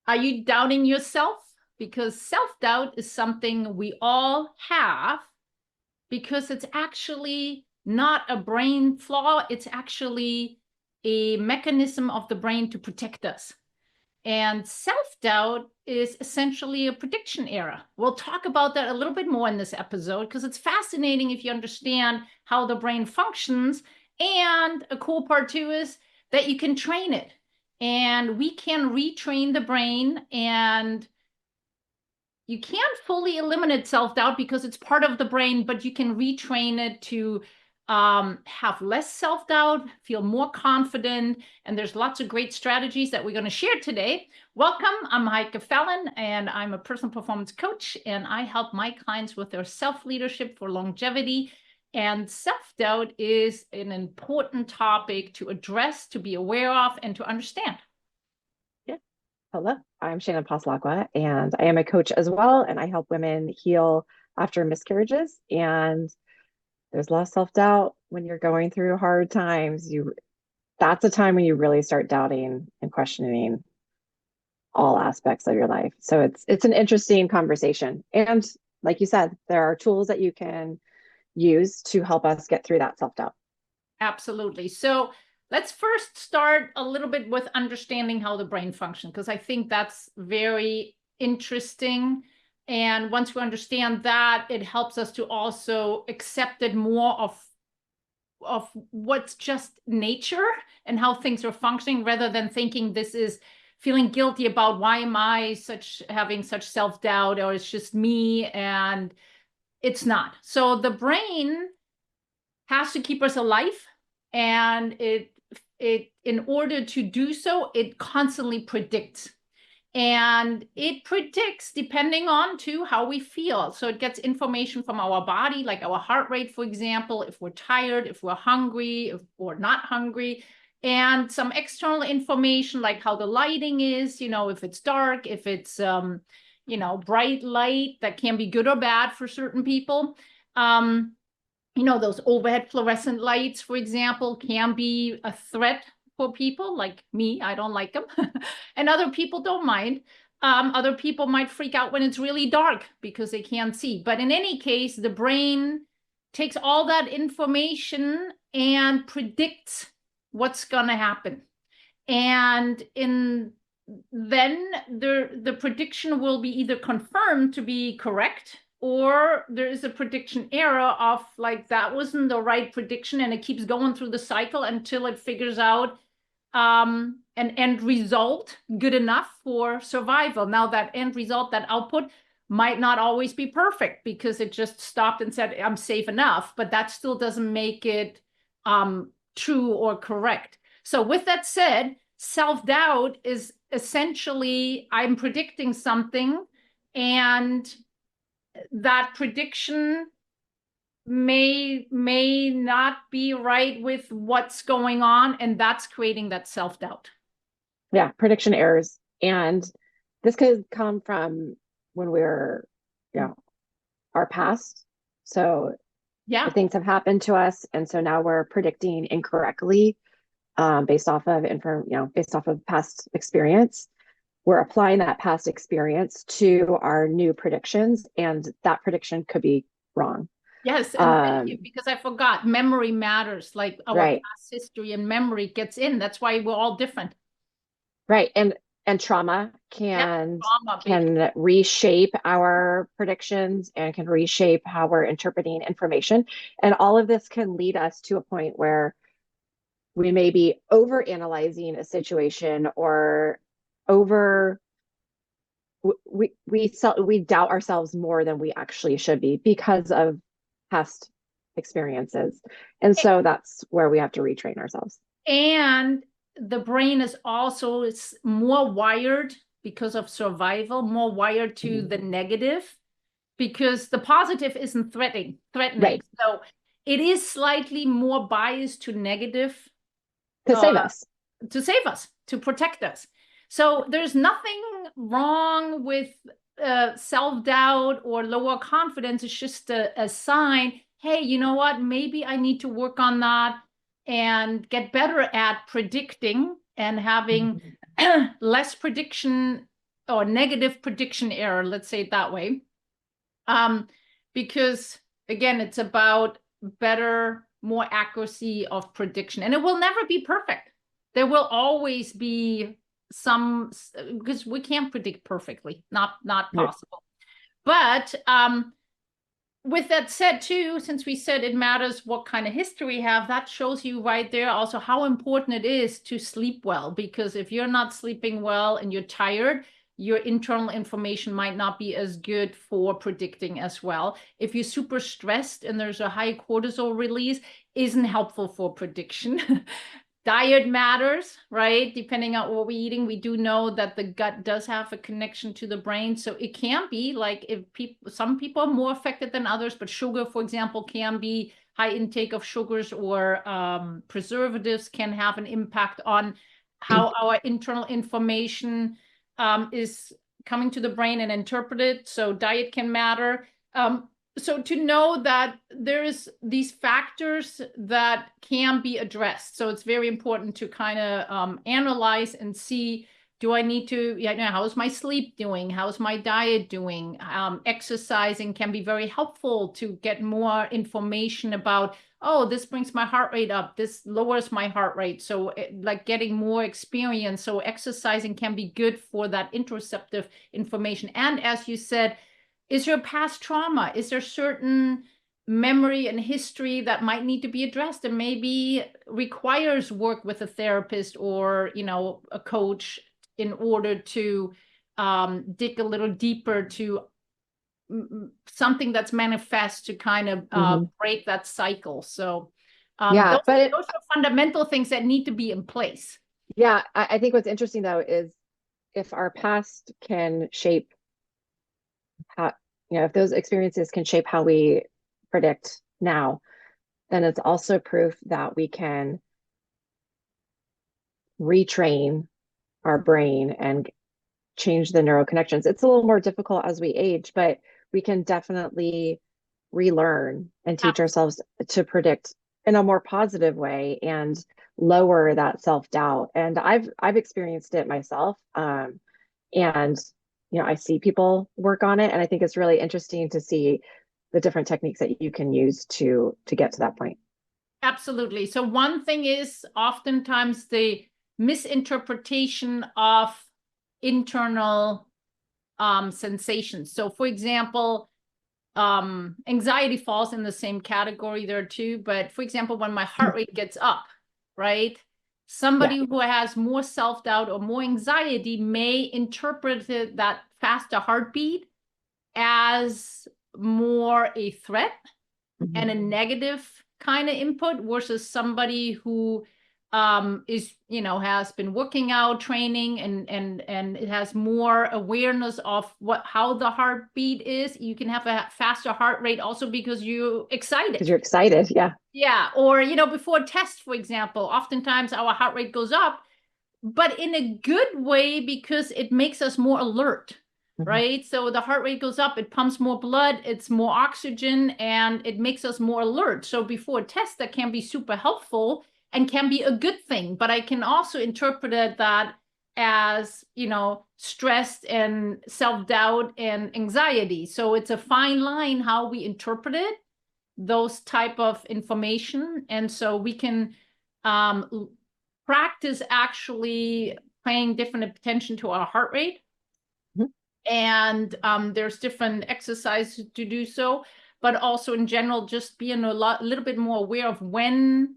Are you doubting yourself? Because self-doubt is something we all have because it's actually not a brain flaw. It's actually a mechanism of the brain to protect us. And self-doubt is essentially a prediction error. We'll talk about that a little bit more in this episode because it's fascinating if you understand how the brain functions. And a cool part too is that you can train it. And we can retrain the brain, and you can't fully eliminate self-doubt because it's part of the brain, but you can retrain it to have less self-doubt, feel more confident, and there's lots of great strategies that we're going to share today. Welcome, I'm Heike Fallon, and I'm a personal performance coach, and I help my clients with their self-leadership for longevity. And self-doubt is an important topic to address, to be aware of, and to understand. Hello, I'm Shannon Paslakwa, and I am a coach as well, and I help women heal after miscarriages. And there's a lot of self-doubt when you're going through hard times. That's a time when you really start doubting and questioning all aspects of your life. So it's an interesting conversation. And like you said, there are tools that you can use to help us get through that self-doubt. Absolutely. So let's first start a little bit with understanding how the brain functions, because I think that's very interesting. And once we understand that, it helps us to also accept it more of what's just nature and how things are functioning, rather than thinking this is feeling guilty about why am I having such self-doubt, or it's just me, and it's not. So the brain has to keep us alive, and it in order to do so, it constantly predicts, and it predicts depending on to how we feel. So it gets information from our body, like our heart rate, for example, if we're tired, if we're hungry, if we're not hungry, and some external information like how the lighting is, if it's dark, if it's bright light, that can be good or bad for certain people. Those overhead fluorescent lights, for example, can be a threat for people like me. I don't like them. And other people don't mind. Other people might freak out when it's really dark because they can't see. But in any case, the brain takes all that information and predicts what's going to happen. And then the prediction will be either confirmed to be correct, or there is a prediction error of like, that wasn't the right prediction, and it keeps going through the cycle until it figures out an end result good enough for survival. Now that end result, that output, might not always be perfect because it just stopped and said, I'm safe enough, but that still doesn't make it true or correct. So with that said, self-doubt is essentially, I'm predicting something, and that prediction may not be right with what's going on, and that's creating that self-doubt. Yeah, prediction errors. And this could come from when we're, our past. So Yeah. things have happened to us, and so now we're predicting incorrectly based off of past experience. We're applying that past experience to our new predictions, and that prediction could be wrong. Yes, and thank you, because I forgot, memory matters. Like our past history and memory gets in. That's why we're all different. Right. And trauma can reshape our predictions and can reshape how we're interpreting information. And all of this can lead us to a point where we may be over analyzing a situation, or we doubt ourselves more than we actually should be because of past experiences. And so that's where we have to retrain ourselves. And the brain is also more wired, because of survival, more wired to the negative, because the positive isn't threatening. Right. So it is slightly more biased to negative to save us, to protect us. So there's nothing wrong with self-doubt or lower confidence. It's just a sign, hey, you know what? Maybe I need to work on that and get better at predicting and having less prediction or negative prediction error, let's say it that way. Because again, it's about better, more accuracy of prediction, and it will never be perfect. There will always be some, because we can't predict perfectly, not Right. possible. But with that said too, since we said it matters what kind of history we have, that shows you right there also how important it is to sleep well. Because if you're not sleeping well and you're tired, your internal information might not be as good for predicting as well. If you're super stressed and there's a high cortisol release, isn't helpful for prediction. Diet matters, right? Depending on what we're eating, we do know that the gut does have a connection to the brain. So it can be like if people, some people are more affected than others, but sugar, for example, can be high intake of sugars or preservatives can have an impact on how our internal information is coming to the brain and interpreted. So diet can matter. So to know that there's these factors that can be addressed. So it's very important to kind of analyze and see, do I need to, how's my sleep doing? How's my diet doing? Exercising can be very helpful to get more information about, oh, this brings my heart rate up. This lowers my heart rate. So like getting more experience. So exercising can be good for that interoceptive information. And as you said, is there past trauma? Is there certain memory and history that might need to be addressed and maybe requires work with a therapist or, a coach in order to dig a little deeper to something that's manifest to kind of break that cycle. So Yeah, but those are fundamental things that need to be in place. yeah, I think what's interesting though is if our past can shape how, if those experiences can shape how we predict now, then it's also proof that we can retrain our brain and change the neural connections. It's a little more difficult as we age, but we can definitely relearn and teach ourselves to predict in a more positive way and lower that self-doubt. And I've experienced it myself. And I see people work on it, and I think it's really interesting to see the different techniques that you can use to get to that point. Absolutely. So one thing is oftentimes the misinterpretation of internal sensations. So for example, anxiety falls in the same category there too. But for example, when my heart rate gets up, right? Somebody Yeah. who has more self-doubt or more anxiety may interpret that faster heartbeat as more a threat and a negative kind of input versus somebody who is has been working out, training, and it has more awareness of how the heartbeat is. You can have a faster heart rate also because you're excited. Because you're excited. Yeah. Or before a test, for example, oftentimes our heart rate goes up, but in a good way because it makes us more alert. Right? So the heart rate goes up, it pumps more blood, it's more oxygen, and it makes us more alert. So before a test, that can be super helpful and can be a good thing. But I can also interpret that as, stressed and self-doubt and anxiety. So it's a fine line how we interpret it, those type of information. And so we can practice actually paying different attention to our heart rate. And there's different exercises to do so, but also in general, just being a little bit more aware of when,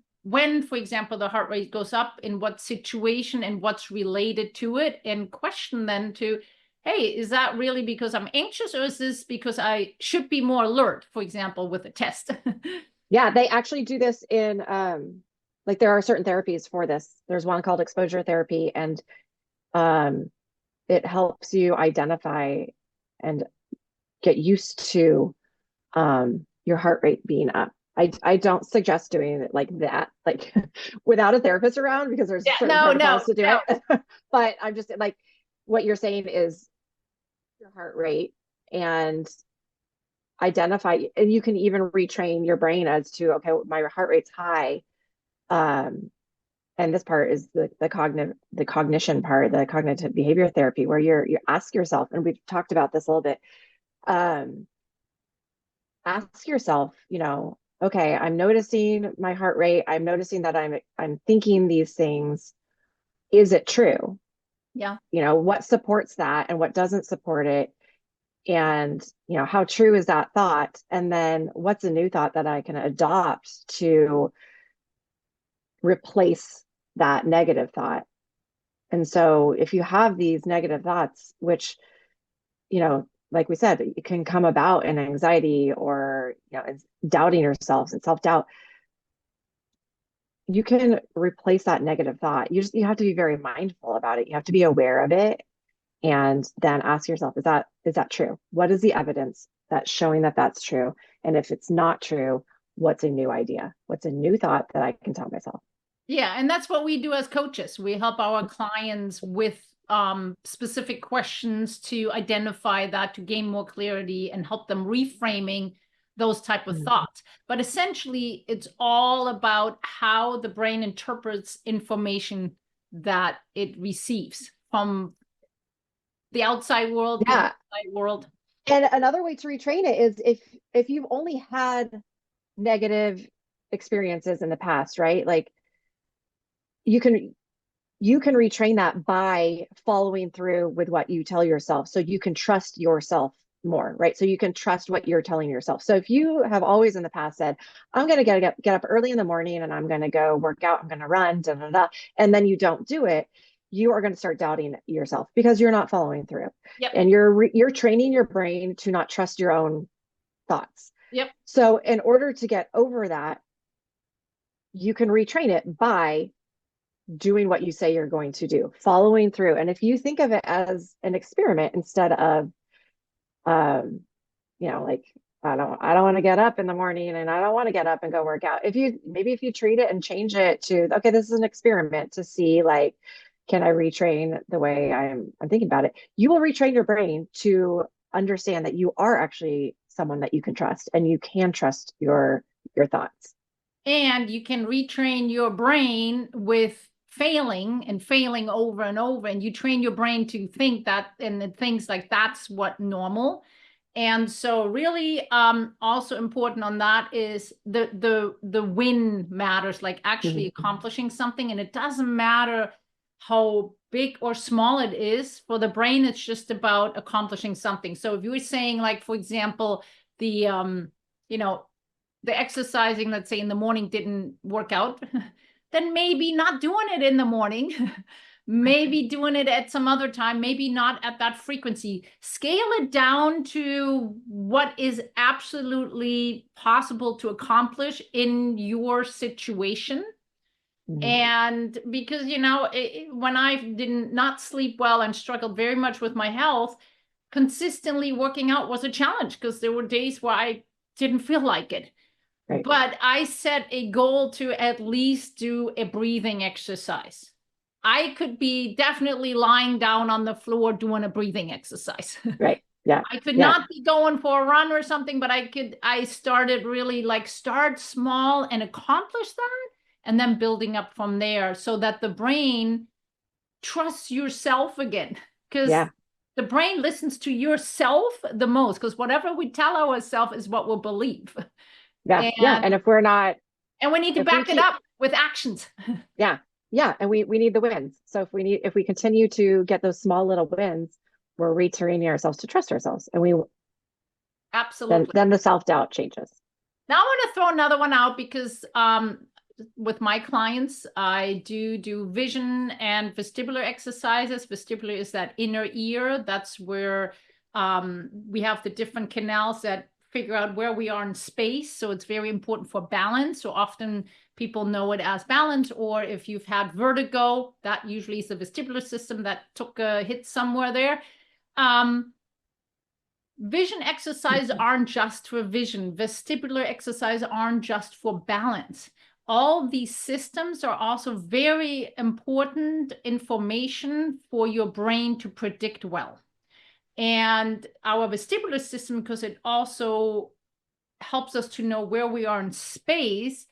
for example, the heart rate goes up, in what situation and what's related to it, and question then to, hey, is that really because I'm anxious, or is this because I should be more alert, for example, with a test? Yeah, they actually do this in like there are certain therapies for this. There's one called exposure therapy, and it helps you identify and get used to your heart rate being up. I don't suggest doing it like that, like without a therapist around, because there's certain protocols to do it. But I'm just like, what you're saying is your heart rate and identify, and you can even retrain your brain as to, okay, my heart rate's high. and this part is the cognition part, the cognitive behavior therapy, where you ask yourself, and we've talked about this a little bit. Um, Ask yourself, okay, I'm noticing my heart rate. I'm noticing that I'm thinking these things. Is it true? Yeah. What supports that and what doesn't support it? And, how true is that thought? And then what's a new thought that I can adopt to replace that negative thought? And so if you have these negative thoughts, which, like we said, it can come about in anxiety or, doubting yourselves and self-doubt, you can replace that negative thought. You have to be very mindful about it. You have to be aware of it and then ask yourself, is that true? What is the evidence that's showing that that's true? And if it's not true, what's a new idea? What's a new thought that I can tell myself? Yeah, and that's what we do as coaches. We help our clients with specific questions to identify that, to gain more clarity and help them reframing those type of Mm. thoughts. But essentially, it's all about how the brain interprets information that it receives from the outside world, the Yeah. inside world. And another way to retrain it is if you've only had negative experiences in the past, right? Like you can retrain that by following through with what you tell yourself, so you can trust yourself more, right? So you can trust what you're telling yourself. So if you have always in the past said, I'm going to get up early in the morning and I'm going to go work out, I'm going to run, da, da, da, and then you don't do it, you are going to start doubting yourself because you're not following through. Yep. And you're training your brain to not trust your own thoughts. Yep. So in order to get over that, you can retrain it by doing what you say you're going to do, following through. And if you think of it as an experiment instead of, um, like I don't want to get up in the morning and I don't want to get up and go work out. If you treat it and change it to, okay, this is an experiment to see, like, can I retrain the way I'm thinking about it? You will retrain your brain to understand that you are actually someone that you can trust and you can trust your thoughts. And you can retrain your brain with failing and failing over and over. And you train your brain to think that, and it thinks like that's what normal. And so really also important on that is the win matters, like actually Mm-hmm. accomplishing something. And it doesn't matter how big or small it is. For the brain, it's just about accomplishing something. So if you were saying, like, for example, the you know, the exercising, let's say in the morning, didn't work out, then maybe not doing it in the morning, maybe doing it at some other time, maybe not at that frequency. Scale it down to what is absolutely possible to accomplish in your situation. Mm-hmm. And because, when I did not sleep well and struggled very much with my health, consistently working out was a challenge because there were days where I didn't feel like it. Right. But I set a goal to at least do a breathing exercise. I could be definitely lying down on the floor doing a breathing exercise. Right. Yeah. I could Yeah. not be going for a run or something, but I started really, like, start small and accomplish that, and then building up from there so that the brain trusts yourself again. Because Yeah. the brain listens to yourself the most, because whatever we tell ourselves is what we'll believe. Yeah. Yeah. And And and we need to if we back it keep, up with actions. yeah. Yeah. And we need the wins. So if we continue to get those small little wins, we're retraining ourselves to trust ourselves. And Absolutely. then the self-doubt changes. Now I want to throw another one out because with my clients, I do vision and vestibular exercises. Vestibular is that inner ear. That's where we have the different canals that figure out where we are in space. So it's very important for balance. So often people know it as balance, or if you've had vertigo, that usually is the vestibular system that took a hit somewhere there. Vision exercises aren't just for vision. Vestibular exercises aren't just for balance. All these systems are also very important information for your brain to predict well. And our vestibular system, because it also helps us to know where we are in space,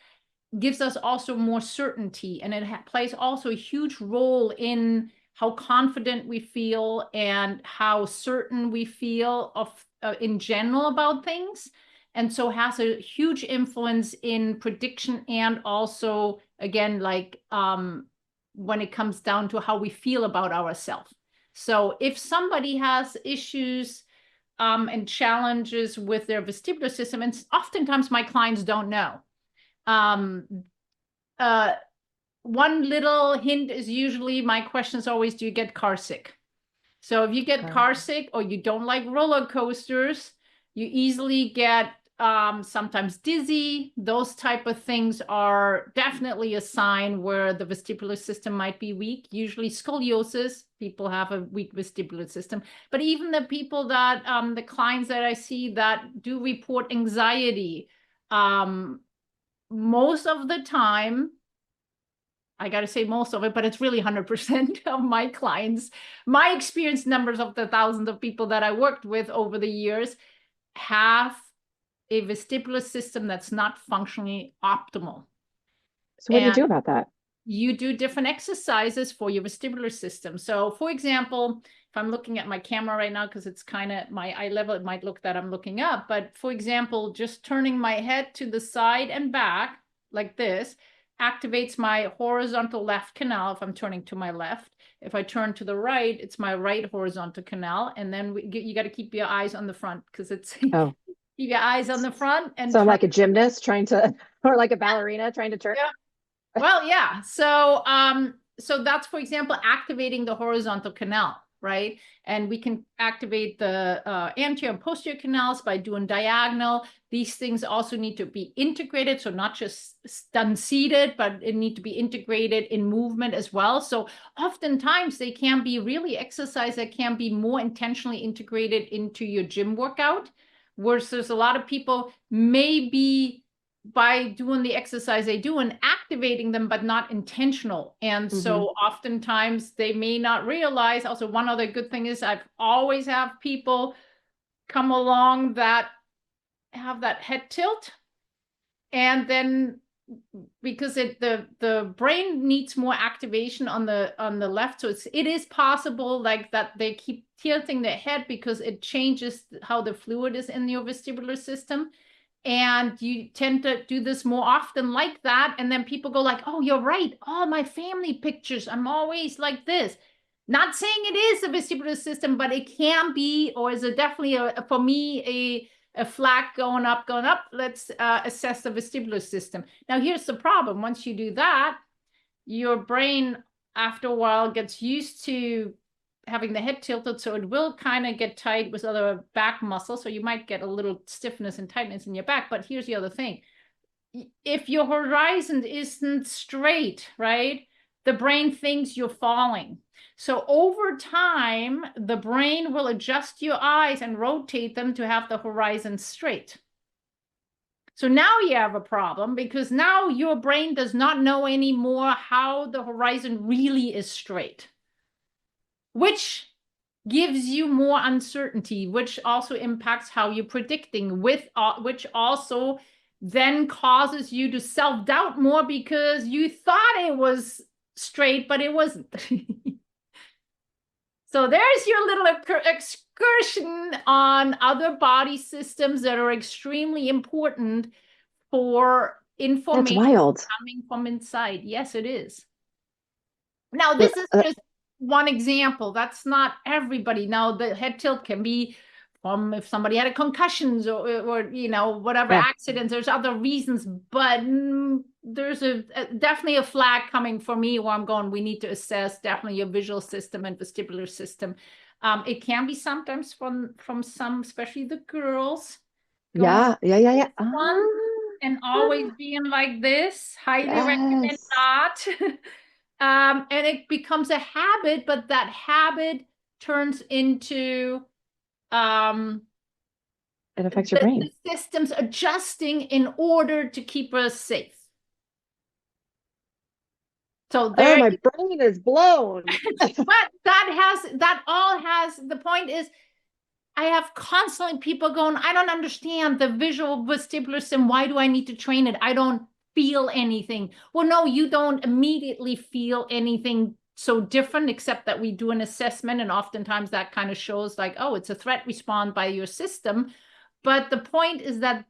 gives us also more certainty, and it plays also a huge role in how confident we feel and how certain we feel of in general about things. And so has a huge influence in prediction, and also again, like when it comes down to how we feel about ourselves. So if somebody has issues and challenges with their vestibular system, and oftentimes my clients don't know. One little hint is usually, my question is always, do you get car sick? So if you get car sick, or you don't like roller coasters, you easily get sometimes dizzy. Those type of things are definitely a sign where the vestibular system might be weak. Usually scoliosis, people have a weak vestibular system. But even the people that, the clients that I see that do report anxiety, most of the time, I got to say most of it, but it's really 100% of my clients, my experience numbers of the thousands of people that I worked with over the years, have a vestibular system that's not functionally optimal. So what do you do about that? You do different exercises for your vestibular system. So for example, if I'm looking at my camera right now, because it's kind of my eye level, it might look that I'm looking up. But for example, just turning my head to the side and back like this activates my horizontal left canal if I'm turning to my left. If I turn to the right, it's my right horizontal canal. And then you got to keep your eyes on the front, because it's keep your eyes on the front. And so I'm like a gymnast trying to, or like a ballerina trying to turn. Yeah. Well, yeah. So that's, for example, activating the horizontal canal, right? And we can activate the anterior and posterior canals by doing diagonal. These things also need to be integrated, so not just done seated, but it need to be integrated in movement as well. So oftentimes they can be really exercise that can be more intentionally integrated into your gym workout, versus a lot of people maybe by doing the exercise they do and activating them, but not intentional. And so oftentimes they may not realize. Also, one other good thing is I've always have people come along that have that head tilt. And then because the brain needs more activation on the left. So it is possible like that they keep tilting their head because it changes how the fluid is in your vestibular system. And you tend to do this more often like that. And then people go like, oh, you're right. All my family pictures, I'm always like this. Not saying it is a vestibular system, but it can be, or is it definitely, for me, a flag going up, going up. Let's assess the vestibular system. Now, here's the problem. Once you do that, your brain, after a while, gets used to having the head tilted, so it will kind of get tight with other back muscles. So you might get a little stiffness and tightness in your back. But here's the other thing. If your horizon isn't straight, right, the brain thinks you're falling. So over time, the brain will adjust your eyes and rotate them to have the horizon straight. So now you have a problem, because now your brain does not know anymore how the horizon really is straight, which gives you more uncertainty, which also impacts how you're predicting, which also then causes you to self-doubt more because you thought it was straight, but it wasn't. So there's your little excursion on other body systems that are extremely important for information coming from inside. Yes, it is. Now, this is just one example. That's not everybody. Now, the head tilt can be from if somebody had a concussions or you know, whatever accidents. There's other reasons, but there's definitely a flag coming for me where I'm going, we need to assess definitely your visual system and vestibular system. It can be sometimes from some, especially the girls. Yeah. And always being like this. Highly recommend not. And it becomes a habit, but that habit turns into it affects your brain. The system's adjusting in order to keep us safe. So there, my brain is blown. But that all has, the point is, I have constantly people going, I don't understand the visual vestibular system. Why do I need to train it? I don't feel anything. Well, no, you don't immediately feel anything so different, except that we do an assessment, and oftentimes that kind of shows like, oh, it's a threat response by your system. But the point is that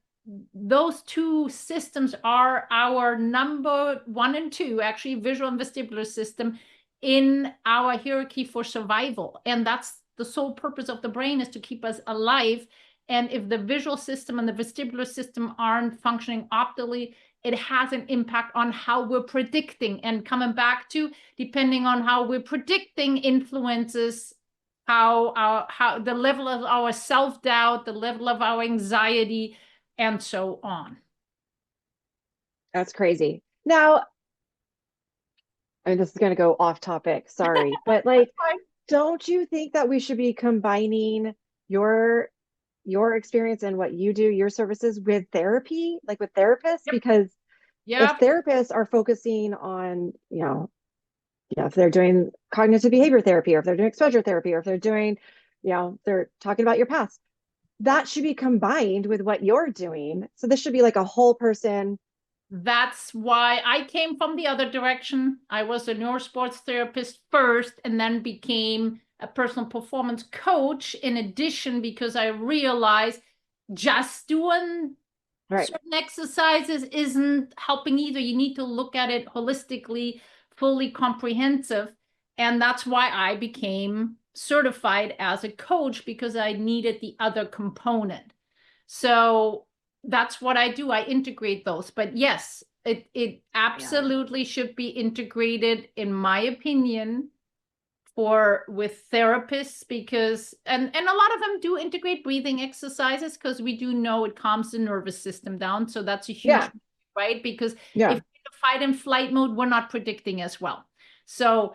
those two systems are our number 1 and 2, actually, visual and vestibular system, in our hierarchy for survival. And that's the sole purpose of the brain, is to keep us alive. And if the visual system and the vestibular system aren't functioning optimally, it has an impact on how we're predicting. And coming back to, depending on how we're predicting influences how the level of our self-doubt, the level of our anxiety, and so on. That's crazy. Now, I mean, this is going to go off topic, sorry, but like, don't you think that we should be combining your experience and what you do, your services, with therapy, like with therapists? Yep. Because Yep. if therapists are focusing on, if they're doing cognitive behavior therapy, or if they're doing exposure therapy, or if they're doing, they're talking about your past, that should be combined with what you're doing. So this should be like a whole person. That's why I came from the other direction. I was a neurosports therapist first, and then became a personal performance coach in addition, because I realized just doing certain exercises isn't helping either. You need to look at it holistically, fully comprehensive. And that's why I became certified as a coach, because I needed the other component. So that's what I do. I integrate those. But yes, it absolutely should be integrated, in my opinion, with therapists, because and a lot of them do integrate breathing exercises, because we do know it calms the nervous system down. So that's a huge right, because if you're in fight and flight mode, we're not predicting as well. So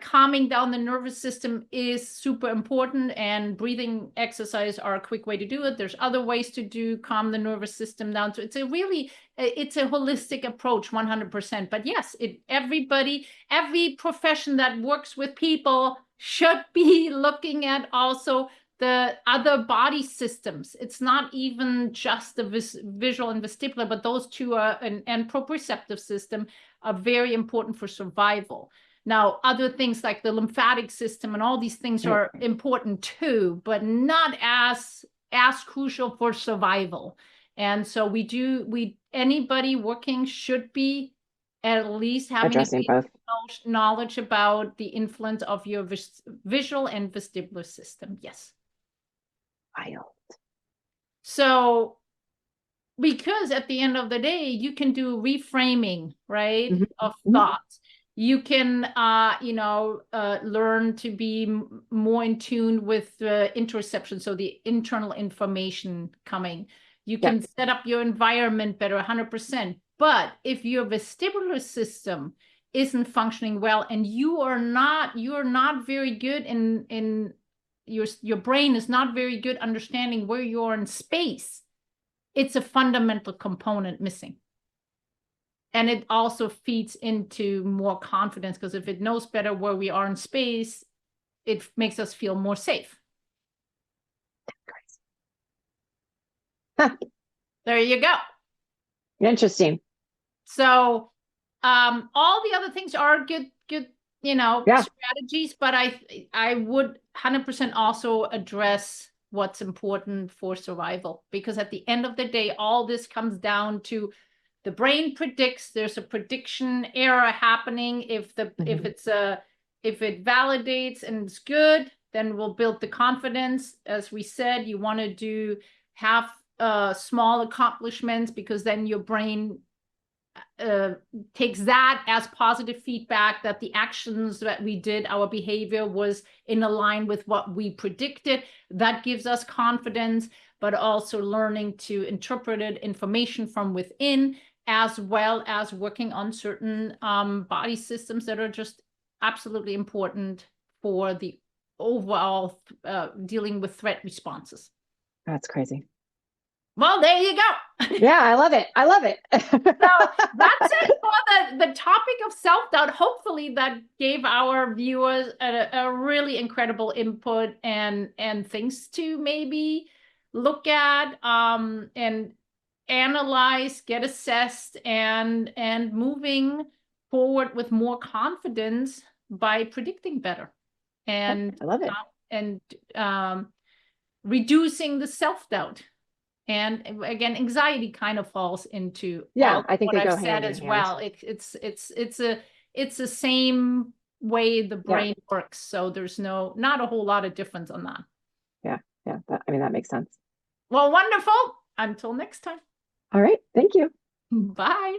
calming down the nervous system is super important, and breathing exercise are a quick way to do it. There's other ways to calm the nervous system down. So it's a holistic approach, 100%. But yes, every profession that works with people should be looking at also the other body systems. It's not even just the visual and vestibular, but those two are, and proprioceptive system, are very important for survival. Now, other things like the lymphatic system and all these things are important too, but not as crucial for survival. And so anybody working should be at least having addressing both knowledge about the influence of your visual and vestibular system. Yes. Wild. So, because at the end of the day, you can do reframing, right, of thoughts. You can, learn to be more in tune with interoception, so the internal information coming. You can set up your environment better, 100%. But if your vestibular system isn't functioning well, and you are not very good in your brain is not very good understanding where you are in space, it's a fundamental component missing. And it also feeds into more confidence, because if it knows better where we are in space, it makes us feel more safe. There you go. Interesting. So all the other things are good, strategies, but I would 100% also address what's important for survival, because at the end of the day, all this comes down to the brain predicts. There's a prediction error happening. If it validates and it's good, then we'll build the confidence. As we said, you want to have small accomplishments, because then your brain takes that as positive feedback, that the actions that we did, our behavior was in line with what we predicted. That gives us confidence, but also learning to interpret information from within, as well as working on certain body systems that are just absolutely important for the overall dealing with threat responses. That's crazy. Well, there you go. Yeah, I love it. So that's it for the topic of self-doubt. Hopefully that gave our viewers a really incredible input and things to maybe look at. And analyze, get assessed, and moving forward with more confidence by predicting better, and I love it. and reducing the self-doubt. And again, anxiety kind of falls into Yeah, all I think what they I've go said hand in as hand. well. It's the same way the Yeah, brain works. So there's not a whole lot of difference on that. yeah, yeah. I mean, that makes sense. Well, wonderful. Until next time. All right, thank you. Bye.